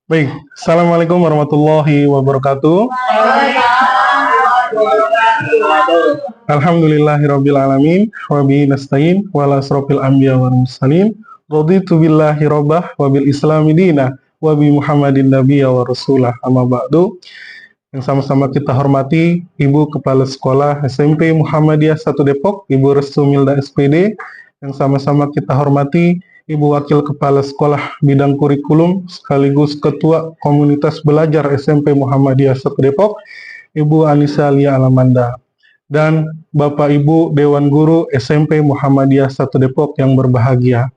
Baik, Assalamualaikum warahmatullahi wabarakatuh. Alhamdulillahirabbil alamin, wa bihi nasta'in, wa ala asrofil anbiya wal mursalin. Raditu billahi rabbah wa bil islami dina wa bi Muhammadin nabiyya wa rasulah. Amma ba'du. Yang sama-sama kita hormati Ibu Kepala Sekolah SMP Muhammadiyah 1 Depok, Ibu Restu Milda SPD. Yang sama-sama kita hormati Ibu Wakil Kepala Sekolah Bidang Kurikulum sekaligus Ketua Komunitas Belajar SMP Muhammadiyah 1 Depok, Ibu Anissa Lia Alamanda. Dan Bapak Ibu Dewan Guru SMP Muhammadiyah 1 Depok yang berbahagia.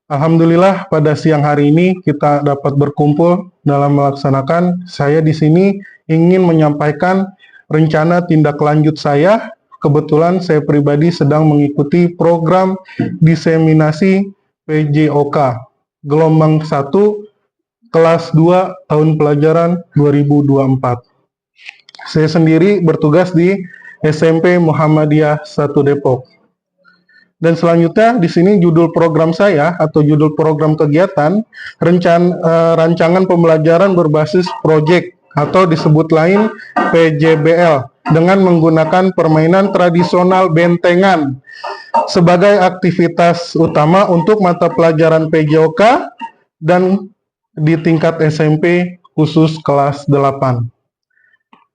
Alhamdulillah pada siang hari ini kita dapat berkumpul dalam melaksanakan. Saya di sini ingin menyampaikan rencana tindak lanjut saya. Kebetulan saya pribadi sedang mengikuti program diseminasi PJOK gelombang 1 kelas 2 tahun pelajaran 2024. Saya sendiri bertugas di SMP Muhammadiyah 1 Depok. Dan selanjutnya di sini judul program saya atau judul program kegiatan rancangan pembelajaran berbasis proyek atau disebut lain PJBL dengan menggunakan permainan tradisional bentengan sebagai aktivitas utama untuk mata pelajaran PJOK dan di tingkat SMP khusus kelas 8.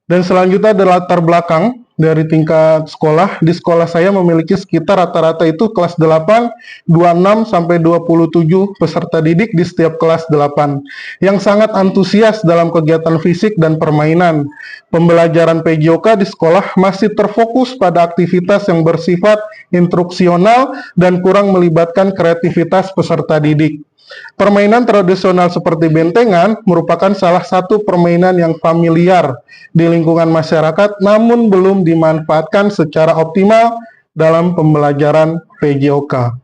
Dan selanjutnya ada latar belakang dari tingkat sekolah. Di sekolah saya memiliki sekitar rata-rata itu kelas 8, 26 sampai 27 peserta didik di setiap kelas 8 yang sangat antusias dalam kegiatan fisik dan permainan. Pembelajaran PJOK di sekolah masih terfokus pada aktivitas yang bersifat instruksional dan kurang melibatkan kreativitas peserta didik. Permainan tradisional seperti bentengan merupakan salah satu permainan yang familiar di lingkungan masyarakat namun belum dimanfaatkan secara optimal dalam pembelajaran PJOK.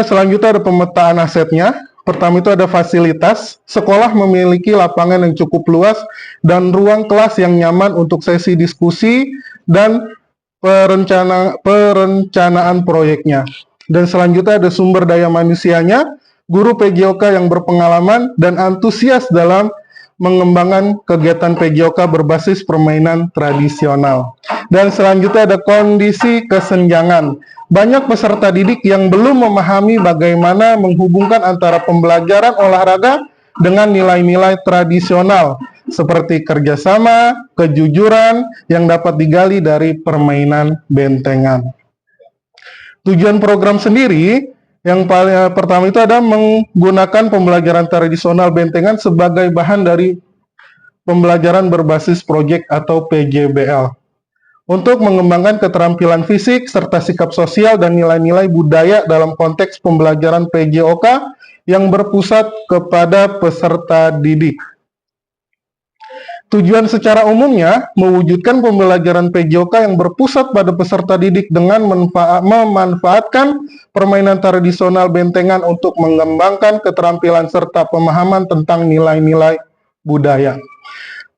Selanjutnya ada pemetaan asetnya. Pertama itu ada fasilitas. Sekolah memiliki lapangan yang cukup luas dan ruang kelas yang nyaman untuk sesi diskusi dan perencanaan proyeknya. Dan selanjutnya ada sumber daya manusianya, guru PJOK yang berpengalaman dan antusias dalam mengembangkan kegiatan PJOK berbasis permainan tradisional. Dan selanjutnya ada kondisi kesenjangan. Banyak peserta didik yang belum memahami bagaimana menghubungkan antara pembelajaran olahraga dengan nilai-nilai tradisional seperti kerjasama, kejujuran yang dapat digali dari permainan bentengan. Tujuan program sendiri yang paling pertama itu ada menggunakan pembelajaran tradisional bentengan sebagai bahan dari pembelajaran berbasis proyek atau PJBL untuk mengembangkan keterampilan fisik serta sikap sosial dan nilai-nilai budaya dalam konteks pembelajaran PJOK yang berpusat kepada peserta didik. Tujuan secara umumnya mewujudkan pembelajaran PJOK yang berpusat pada peserta didik dengan memanfaatkan permainan tradisional bentengan untuk mengembangkan keterampilan serta pemahaman tentang nilai-nilai budaya.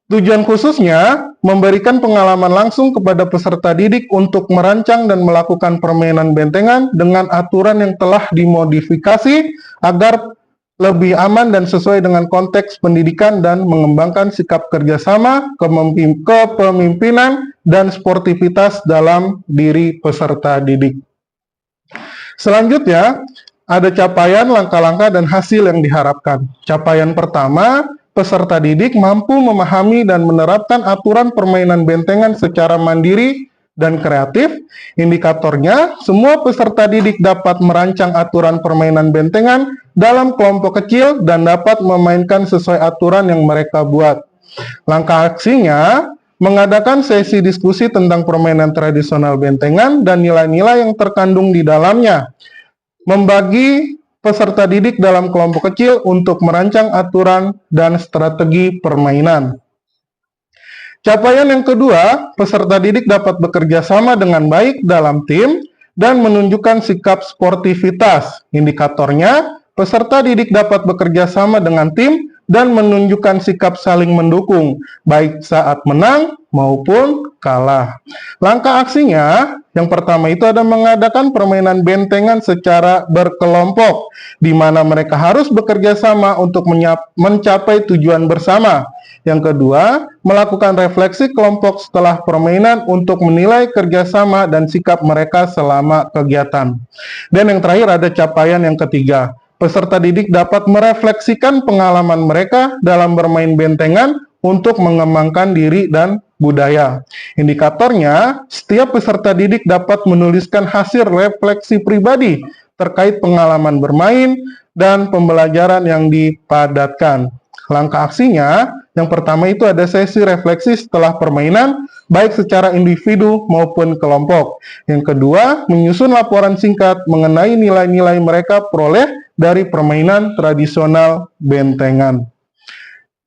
Tujuan khususnya memberikan pengalaman langsung kepada peserta didik untuk merancang dan melakukan permainan bentengan dengan aturan yang telah dimodifikasi agar lebih aman dan sesuai dengan konteks pendidikan dan mengembangkan sikap kerjasama, kepemimpinan, dan sportivitas dalam diri peserta didik. Selanjutnya, ada capaian, langkah-langkah, dan hasil yang diharapkan. Capaian pertama, peserta didik mampu memahami dan menerapkan aturan permainan bentengan secara mandiri dan kreatif. Indikatornya, semua peserta didik dapat merancang aturan permainan bentengan dalam kelompok kecil dan dapat memainkan sesuai aturan yang mereka buat. Langkah aksinya, mengadakan sesi diskusi tentang permainan tradisional bentengan dan nilai-nilai yang terkandung di dalamnya. Membagi peserta didik dalam kelompok kecil untuk merancang aturan dan strategi permainan. Capaian yang kedua, peserta didik dapat bekerja sama dengan baik dalam tim dan menunjukkan sikap sportivitas. Indikatornya, peserta didik dapat bekerja sama dengan tim dan menunjukkan sikap saling mendukung, baik saat menang maupun kalah. Langkah aksinya, yang pertama itu ada mengadakan permainan bentengan secara berkelompok, di mana mereka harus bekerja sama untuk mencapai tujuan bersama. Yang kedua, melakukan refleksi kelompok setelah permainan untuk menilai kerjasama dan sikap mereka selama kegiatan. Dan yang terakhir ada capaian yang ketiga. Peserta didik dapat merefleksikan pengalaman mereka dalam bermain bentengan untuk mengembangkan diri dan budaya. Indikatornya, setiap peserta didik dapat menuliskan hasil refleksi pribadi terkait pengalaman bermain dan pembelajaran yang dipadatkan. Langkah aksinya, yang pertama itu ada sesi refleksi setelah permainan, baik secara individu maupun kelompok. Yang kedua, menyusun laporan singkat mengenai nilai-nilai mereka peroleh dari permainan tradisional bentengan.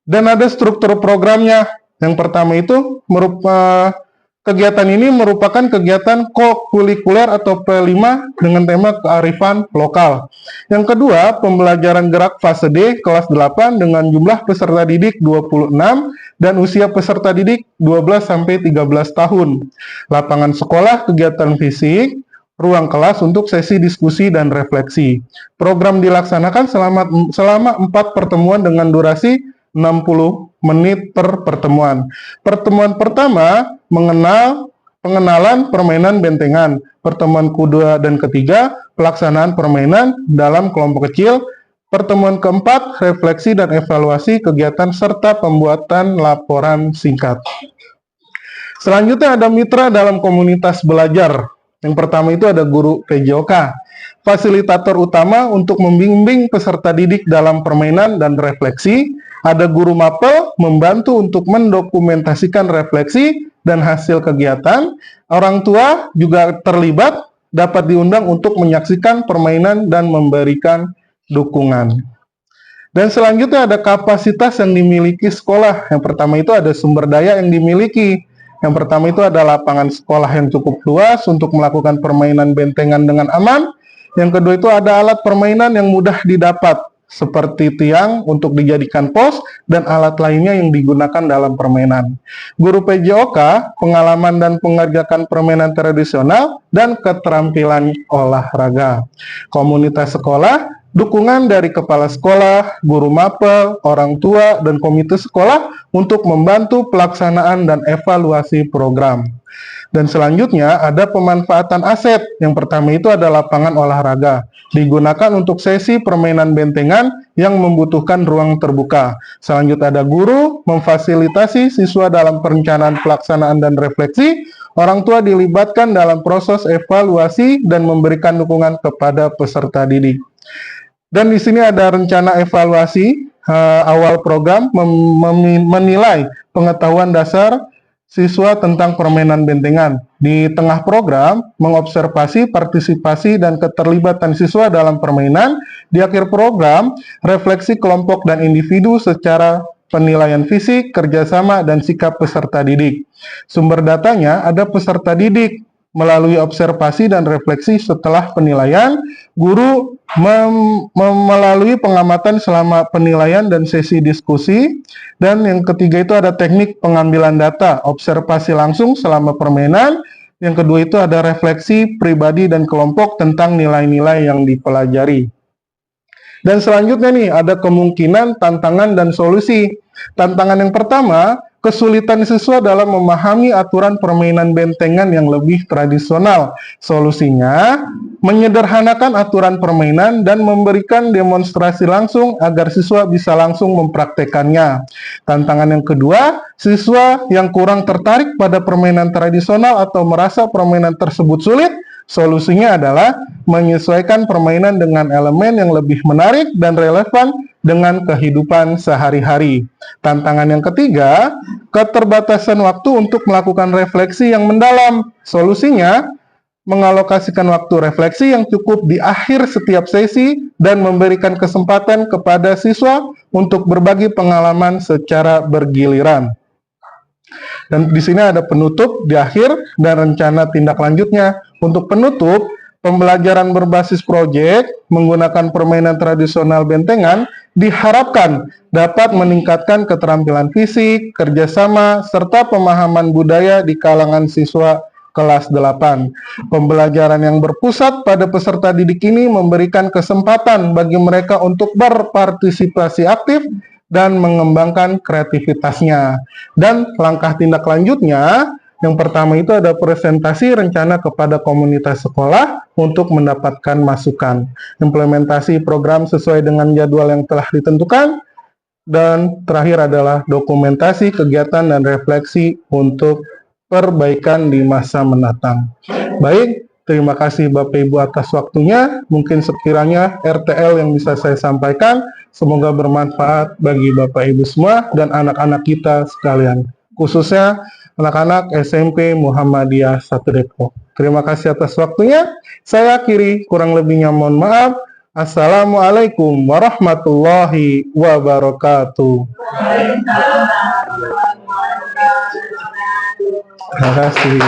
Dan ada struktur programnya. Yang pertama itu kegiatan ini merupakan kegiatan kokurikuler atau P5 dengan tema kearifan lokal. Yang kedua, pembelajaran gerak fase D kelas 8 dengan jumlah peserta didik 26 dan usia peserta didik 12-13 tahun. Lapangan sekolah, kegiatan fisik, ruang kelas untuk sesi diskusi dan refleksi. Program dilaksanakan selama 4 pertemuan dengan durasi 60 menit per pertemuan. Pertemuan pertama, pengenalan permainan bentengan. Pertemuan kedua dan ketiga, pelaksanaan permainan dalam kelompok kecil. Pertemuan keempat, refleksi dan evaluasi kegiatan serta pembuatan laporan singkat. Selanjutnya ada mitra dalam komunitas belajar. Yang pertama itu ada guru PJOK, fasilitator utama untuk membimbing peserta didik dalam permainan dan refleksi. Ada guru mapel membantu untuk mendokumentasikan refleksi dan hasil kegiatan. Orang tua juga terlibat, dapat diundang untuk menyaksikan permainan dan memberikan dukungan. Dan selanjutnya ada kapasitas yang dimiliki sekolah. Yang pertama itu ada sumber daya yang dimiliki. Yang pertama itu ada lapangan sekolah yang cukup luas untuk melakukan permainan bentengan dengan aman. Yang kedua itu ada alat permainan yang mudah didapat, seperti tiang untuk dijadikan pos dan alat lainnya yang digunakan dalam permainan. Guru PJOK, pengalaman dan pengerjakan permainan tradisional dan keterampilan olahraga. Komunitas sekolah, dukungan dari kepala sekolah, guru mapel, orang tua, dan komite sekolah untuk membantu pelaksanaan dan evaluasi program. Dan selanjutnya ada pemanfaatan aset. Yang pertama itu ada lapangan olahraga. Digunakan untuk sesi permainan bentengan yang membutuhkan ruang terbuka. Selanjutnya ada guru memfasilitasi siswa dalam perencanaan pelaksanaan dan refleksi. Orang tua dilibatkan dalam proses evaluasi dan memberikan dukungan kepada peserta didik. Dan di sini ada rencana evaluasi awal program menilai pengetahuan dasar siswa tentang permainan bentengan. Di tengah program, mengobservasi partisipasi dan keterlibatan siswa dalam permainan. Di akhir program, refleksi kelompok dan individu secara penilaian fisik, kerjasama, dan sikap peserta didik. Sumber datanya ada peserta didik. Melalui observasi dan refleksi setelah penilaian, guru melalui pengamatan selama penilaian dan sesi diskusi. Dan yang ketiga itu ada teknik pengambilan data, observasi langsung selama permainan. Yang kedua itu ada refleksi pribadi dan kelompok tentang nilai-nilai yang dipelajari. Dan selanjutnya nih, ada kemungkinan, tantangan, dan solusi. Tantangan yang pertama, kesulitan siswa dalam memahami aturan permainan bentengan yang lebih tradisional. Solusinya, menyederhanakan aturan permainan dan memberikan demonstrasi langsung agar siswa bisa langsung mempraktekannya. Tantangan yang kedua, siswa yang kurang tertarik pada permainan tradisional atau merasa permainan tersebut sulit. Solusinya adalah menyesuaikan permainan dengan elemen yang lebih menarik dan relevan dengan kehidupan sehari-hari. Tantangan yang ketiga, keterbatasan waktu untuk melakukan refleksi yang mendalam. Solusinya, mengalokasikan waktu refleksi yang cukup di akhir setiap sesi dan memberikan kesempatan kepada siswa untuk berbagi pengalaman secara bergiliran. Dan di sini ada penutup di akhir dan rencana tindak lanjutnya. Untuk penutup, pembelajaran berbasis proyek menggunakan permainan tradisional bentengan diharapkan dapat meningkatkan keterampilan fisik, kerjasama, serta pemahaman budaya di kalangan siswa kelas 8. Pembelajaran yang berpusat pada peserta didik ini memberikan kesempatan bagi mereka untuk berpartisipasi aktif dan mengembangkan kreativitasnya. Dan langkah tindak lanjutnya, yang pertama itu ada presentasi rencana kepada komunitas sekolah untuk mendapatkan masukan. Implementasi program sesuai dengan jadwal yang telah ditentukan. Dan terakhir adalah dokumentasi kegiatan dan refleksi untuk perbaikan di masa mendatang. Baik, terima kasih Bapak Ibu atas waktunya. Mungkin sekiranya RTL yang bisa saya sampaikan, semoga bermanfaat bagi Bapak Ibu semua dan anak-anak kita sekalian, khususnya anak-anak SMP Muhammadiyah 1 Depok. Terima kasih atas waktunya. Saya akhiri, kurang lebihnya mohon maaf. Assalamualaikum warahmatullahi wabarakatuh. Terima kasih.